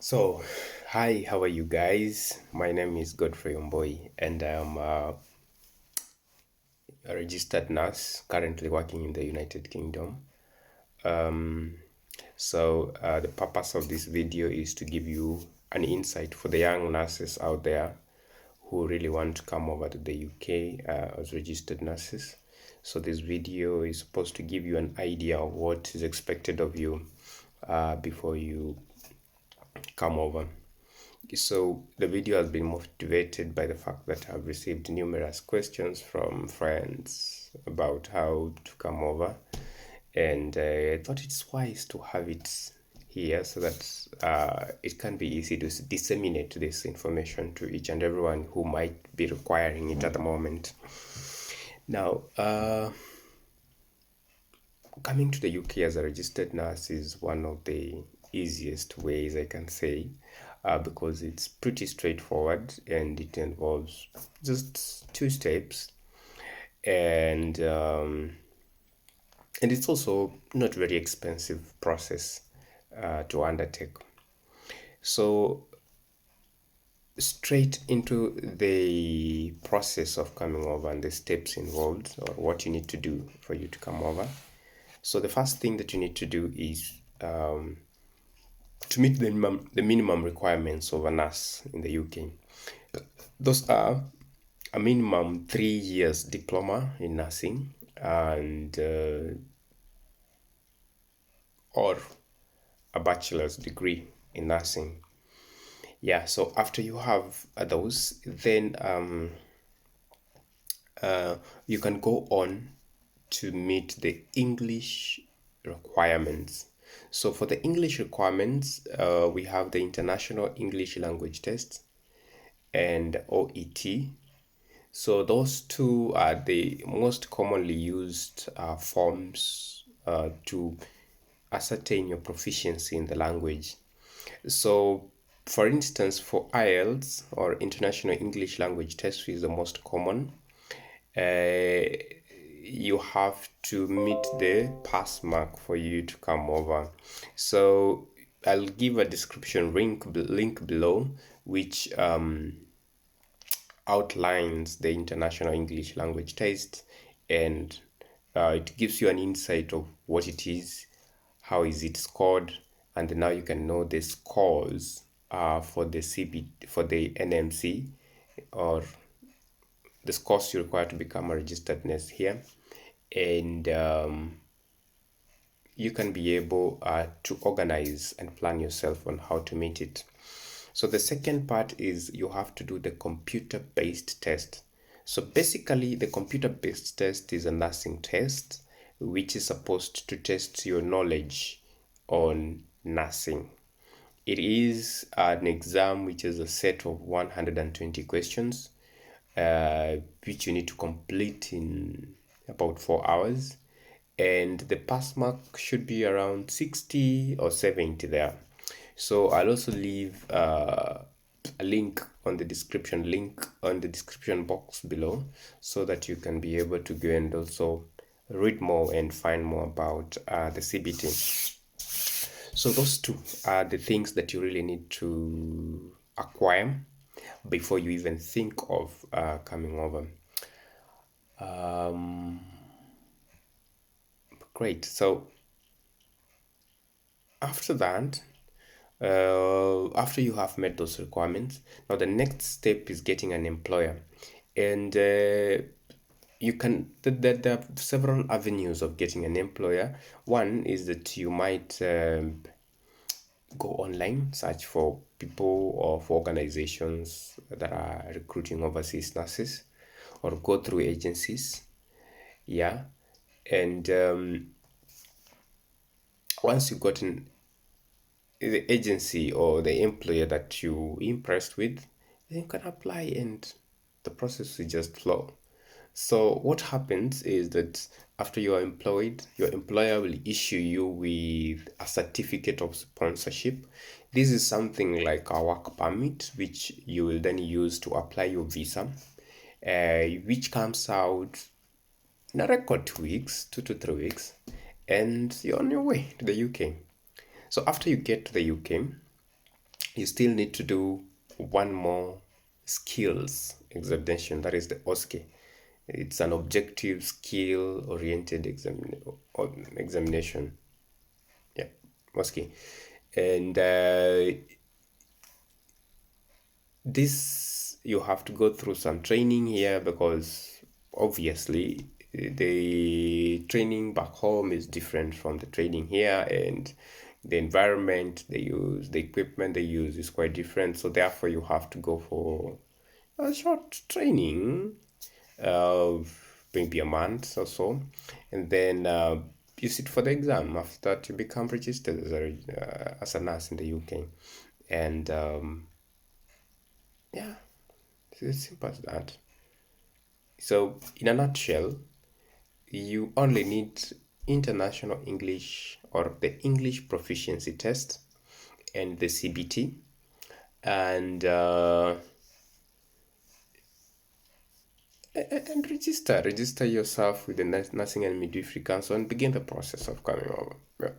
So, hi, how are you guys? My name is Godfrey Omboy, and I'm a registered nurse currently working in the United Kingdom. The purpose of this video is to give you an insight for the young nurses out there who really want to come over to the UK as registered nurses. So, this video is supposed to give you an idea of what is expected of you before you come over. So the video has been motivated by the fact that I've received numerous questions from friends about how to come over, and I thought it's wise to have it here so that it can be easy to disseminate this information to each and everyone who might be requiring it at the moment. Now, coming to the UK as a registered nurse is one of the easiest ways I can say, because it's pretty straightforward and it involves just two steps, and it's also not very expensive process to undertake. So straight into the process of coming over and the steps involved, or what you need to do for you to come over. So the first thing that you need to do is to meet the minimum requirements of a nurse in the UK. Those are a minimum 3 years diploma in nursing and or a bachelor's degree in nursing. Yeah, so after you have those, then you can go on to meet the English requirements. So for the English requirements, we have the International English Language Test and OET. So those two are the most commonly used forms to ascertain your proficiency in the language. So, for instance, for IELTS or International English Language Test, which is the most common, you have to meet the pass mark for you to come over. So I'll give a description link below, which outlines the International English Language Test, and it gives you an insight of what it is, how is it scored, and now you can know the scores for the NMC, or the scores you require to become a registered nurse here, and you can be able to organize and plan yourself on how to meet it. So the second part is you have to do the computer-based test. So basically, the computer-based test is a nursing test which is supposed to test your knowledge on nursing. It is an exam which is a set of 120 questions, which you need to complete in about 4 hours, and the pass mark should be around 60 or 70 there. So I'll also leave a link on the description box below, so that you can be able to go and also read more and find more about the CBT. So those two are the things that you really need to acquire before you even think of coming over. Great. So after that, after you have met those requirements, now the next step is getting an employer, and you can there are several avenues of getting an employer. One is that you might go online, search for people or for organizations that are recruiting overseas nurses, or go through agencies. Yeah, and once you've gotten the agency or the employer that you impressed with, then you can apply and the process will just flow. So what happens is that after you are employed, your employer will issue you with a certificate of sponsorship. This is something like a work permit, which you will then use to apply your visa, which comes out in a record 2 weeks, 2 to 3 weeks, and you're on your way to the UK. So after you get to the UK, you still need to do one more skills examination, that is the OSCE. It's an objective skill oriented examination. Yeah, OSCE. And this, you have to go through some training here, because obviously the training back home is different from the training here, and the environment they use, the equipment they use is quite different. So therefore you have to go for a short training of maybe a month or so, and then you sit for the exam. After that, you become registered as a nurse in the UK. And yeah, it's as simple as that. So, in a nutshell, you only need international English, or the English proficiency test, and the CBT, and and register yourself with the Nursing and Midwifery Council and begin the process of coming over. Yeah.